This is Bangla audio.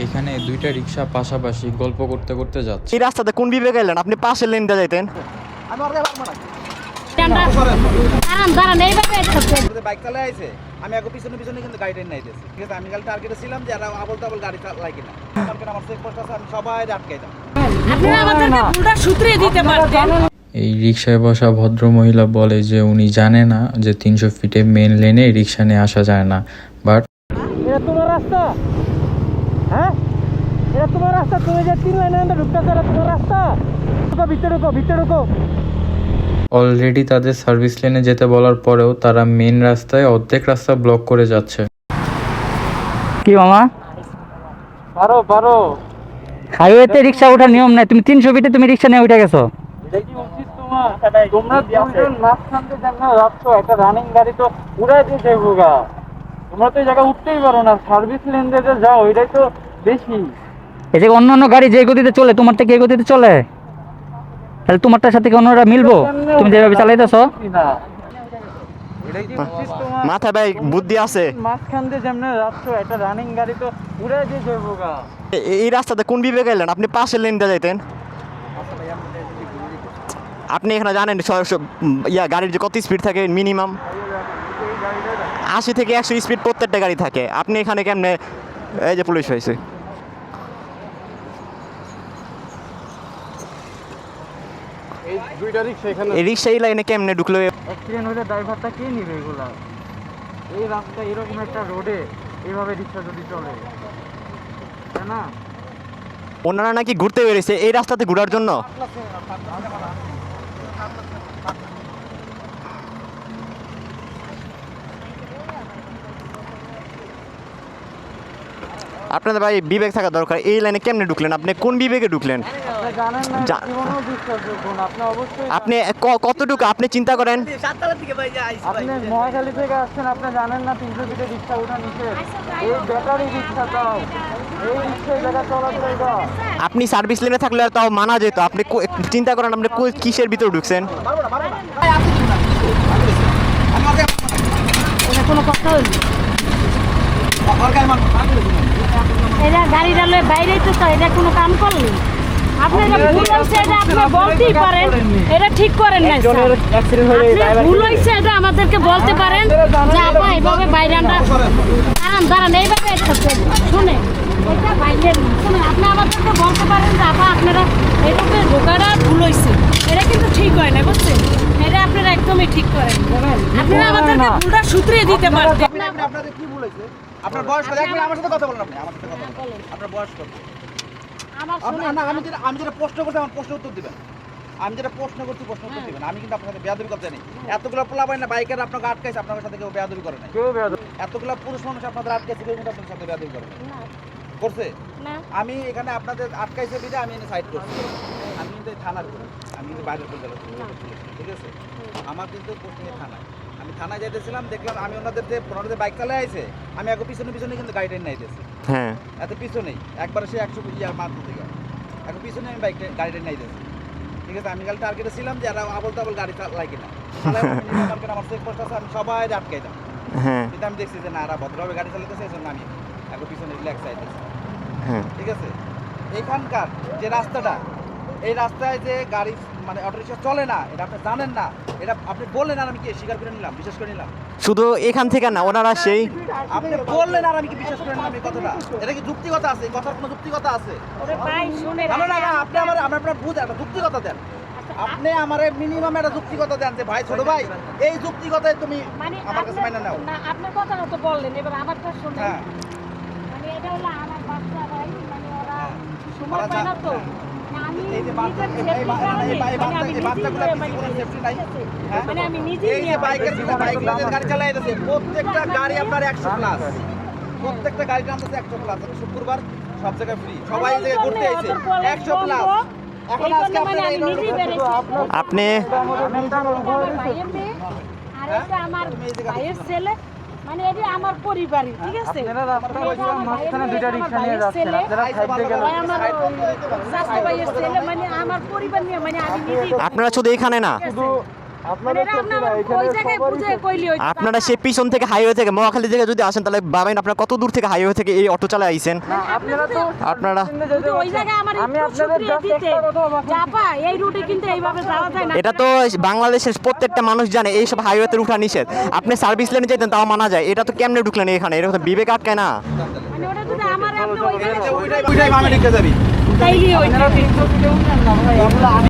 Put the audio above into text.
এখানে দুইটা রিক্সা পাশাপাশি গল্প করতে করতে যাচ্ছে। এই রাস্তাতে কোন বিবেকে এলেন? আপনি পাশের লেন দিয়ে যাইতেন। বাইক চালায় আইছে, আমি আগে পিছনে পিছনে কিন্তু গাড়ি ট্রেন নাইতেছি, ঠিক আছে। আমি খালি টার্গেটে ছিলাম যে এরা আবল তাবল গাড়ি লাগি না, কারণ আমার চেক পোস্ট আছে, আমি সবাই আটকাইতাম। আপনারা আমাদেরকে ভুলটা শুধরে দিতে পারতেন। এই রিক্সায় বসা ভদ্র মহিলা বলে যে উনি জানে না যে 300 ফিটে মেন লেনে রিক্সা নিয়ে আসা যায় না, বাট এটা তোমার রাস্তা, হ্যাঁ এটা তোমার রাস্তা, তুমি যে 3 লাইনে ঢুকতে চাও তোমার রাস্তা, ভিতরে ঢুকো। অলরেডি তাদের সার্ভিস লেনে যেতে বলার পরেও তারা মেন রাস্তায় অর্ধেক রাস্তা ব্লক করে যাচ্ছে। কি মামা পারো হাইওয়েতে রিক্সা ওঠার নিয়ম নাই, তুমি 300 ফিটে তুমি রিক্সা নিয়ে উঠে গেছো। এটা কি উচিত তোমার? তোমরা দুজন মাঝখান থেকে জানো রাস্তা একটা রানিং গাড়ি তো উড়াই দিয়ে যাবো, তোমরা তো এই জায়গা উঠতেই পারো না, সার্ভিস লেন দিয়ে যাও, এটাই তো বেশি। এই যে অন্য গাড়ি যে গতিতে চলে তোমার থেকে এই গতিতে চলে, তাহলে তোমারটার সাথে কি অন্যরা মিলবো? তুমি যেভাবে চালাইতেছো মাথায় ভাই বুদ্ধি আছে? মাঝখান দিয়ে যেমন রাস্তা একটা রানিং গাড়ি তো উড়াই দিয়ে যাবো। এই রাস্তাতে কোন বিবেকে এলেন? আপনি পাশের লেন দিয়ে যাইতেন। আপনি এখানে জানেন গাড়ির যে কত স্পিড থাকে? মিনিমাম 80 থেকে 100 স্পিড প্রত্যেকটা গাড়ি থাকে। আপনি এখানে কেমনে? এই যে পুলিশ হয়েছে। এই রিক্সা এই লাইনে কেমনে ঢুকলো? অ্যাক্সিডেন্ট হলে ড্রাইভারটা কে নিবে এগুলা? এই রাস্তা এরকম একটা রোডে এইভাবে রিক্সা যদি চলে, তাই না? ওনারা নাকি ঘুরতে বেরিয়েছে এই রাস্তাতে ঘোরার জন্য। আপনাদের ভাই বিবেক থাকা দরকার। এই লাইনে কেমনে ঢুকলেন? আপনি কোন বিবেকে ঢুকলেন? আপনি কতটুকু আপনি চিন্তা করেন? আপনি মহাখালী থেকে আসছেন, আপনি জানেন না 300 ফিটে রিক্সা ওঠা নিচে? এই ব্যাটারি রিক্সা দাও, এই রিক্সায় জায়গা চলাচল দাও। আপনি সার্ভিস লেনে থাকলে আর তাও মানা যেত। আপনি চিন্তা করেন আপনি কিসের ভিতরে ঢুকছেন? কোনো কথা হইনি, এটা গাড়িটা লয়ে বাইরেই তো, এটা কোনো কাম করলি? আপনি এটা ভুল হয়েছে, এটা আপনি বলতেই পারেন, এটা ঠিক করেন না। ভুল হয়েছে এটা আমাদেরকে বলতে পারেন যে আপা এইভাবে বাইরে দাঁড়ান এইভাবে শুনে এটা বাইরের শুনে আপনি আমাদেরকে বলতে পারেন যে আপা আপনারা এইভাবে ঢোকাটা ভুল হয়েছে, এটা কিন্তু ঠিক হয় না, বুঝছেন? এটা আপনারা একদমই ঠিক করেন। আপনারা আমাদেরকে ভুলটা শুধরিয়ে দিতে পারতেন। আপনাদের কি ভুল হয়েছে? আপনার বয়স কত? আমার সাথে কথা বলেন, আপনি আমার সাথে কথা বলেন। আপনার বয়স কত? আমি যেটা প্রশ্ন করছি আমার প্রশ্ন উত্তর দিবেন। আমি যেটা প্রশ্ন করছি প্রশ্ন উত্তর দিবেন। আমি কিন্তু আপনার সাথে বেয়াদবি করতে নেই। এতগুলো পোলা বাইনা বাইকের আপনাকে আটকাইছে, আপনার সাথে কেউ বেয়াদবি করে নাই। এতগুলো পুরুষ মানুষ আপনাদের আটকাইছে, কেউ কিন্তু আপনার সাথে বেয়াদবি করে করছে? আমি এখানে আপনাদের আটকাইছে বিধে আমি এনে সাইড করছি। আমি কিন্তু থানার করি, আমি কিন্তু বাইরের করে ঠিক আছে। আমার কিন্তু পোস্টিং থানায়, আমি থানায় যাইতেছিলাম, দেখলাম আমি ওনাদের যে বাইক চালায় আইছে, আমি আগে পিছনে পিছনে কিন্তু গাড়ি ট্রেন নাইতেছি। হ্যাঁ, এত পিছনেই একবারে সে 100 মাত্র থেকে এখন পিছনে আমি গাড়ি ট্রেন নাইতেছি, ঠিক আছে। আমি খালি টার্গেটে ছিলাম যে এরা আবল তাবল গাড়ি লাগি না, আমার চেক পোস্ট আছে, আমি সবাই আটকাইতাম। কিন্তু আমি দেখছি যে না, এরা ভদ্রভাবে গাড়ি চালাতেছে, এই জন্য আমি এখন পিছনে রিল্যাক্স আইতেছি, ঠিক আছে। এইখানকার যে রাস্তাটা, এই রাস্তায় যে গাড়ি মানে অটোরিক্সা চলে না, এটা আপনি জানেন না, এটা আপনি বললেন আর আমি কি স্বীকার করে নিলাম, বিশ্বাস করে নিলাম। শুধু এখান থেকে না, ওনারা সেই আপনি বললেন আর আমি কি বিশ্বাস করে নিলাম এই কথাটা? এটা কি যুক্তিগত আছে? এই কথার কোনো যুক্তিগত আছে? না, আপনি আপনার বুঝে একটা যুক্তিগত দেন। আপনি আমার মিনিমাম একটা যুক্তিগত দেন যে ভাই, ছোট ভাই, এই যুক্তিগতায় তুমি আমার কাছে মাইনা নাও না। আপনার কথাটা তো বললেন, এবার আমারটা শুনুন। মানে এটা হলো আমার বাচ্চা ভাই, মানে ওরা সময় পায় না তো। প্রত্যেকটা গাড়ি আপনার 100 প্লাস, প্রত্যেকটা গাড়ি নামতেছে 100 প্লাস। শুক্রবার সব জায়গায় ফ্রি, সবাই এই জায়গায় ঘুরতে এসে 100 প্লাস। এখন আজকে আপনি আমার ভাইয়ের ছেলে, মানে এটা আমার পরিবারই, ঠিক আছে। মাঝখানে দুইটা রিক্সা নিয়ে যাচ্ছেন, আপনারা সাইড দিয়ে গেলেন। আমার স্বাস্থ্য ভাইয়ের ছেলে, মানে আমার পরিবার নিয়ে, মানে আমি নিজে। আপনারা শুধু এখানে না, মানে এটা আপনি আমার ওই জায়গায় বুঝে কইলি হইতো। আপনারা সে পিছন থেকে হাইওয়ে থেকে মহাখালী থেকে যদি আসেন তাহলে ভাবেন আপনারা কত দূর থেকে হাইওয়ে থেকে এই অটো চালায় আইছেন আপনারা। যদি ওই জায়গায় আমার একটু সুক্রিয়া দিতে চাপা এই রুটে কিন্তু এইভাবে যাওয়া যায় না। এটা তো বাংলাদেশের প্রত্যেকটা মানুষ জানে এইসব হাইওয়েতে উঠা নিষেধ। আপনি সার্ভিস লেনে যেতেন তাও মানা যায়, এটা তো কেমনে ঢুকলেন এখানে? এরকম বিবেক আটকায় না? মানে ওটা যদি আমার আপনি ওই জায়গায় ওইটাই আমি লিখে যাবি তাইলে ওই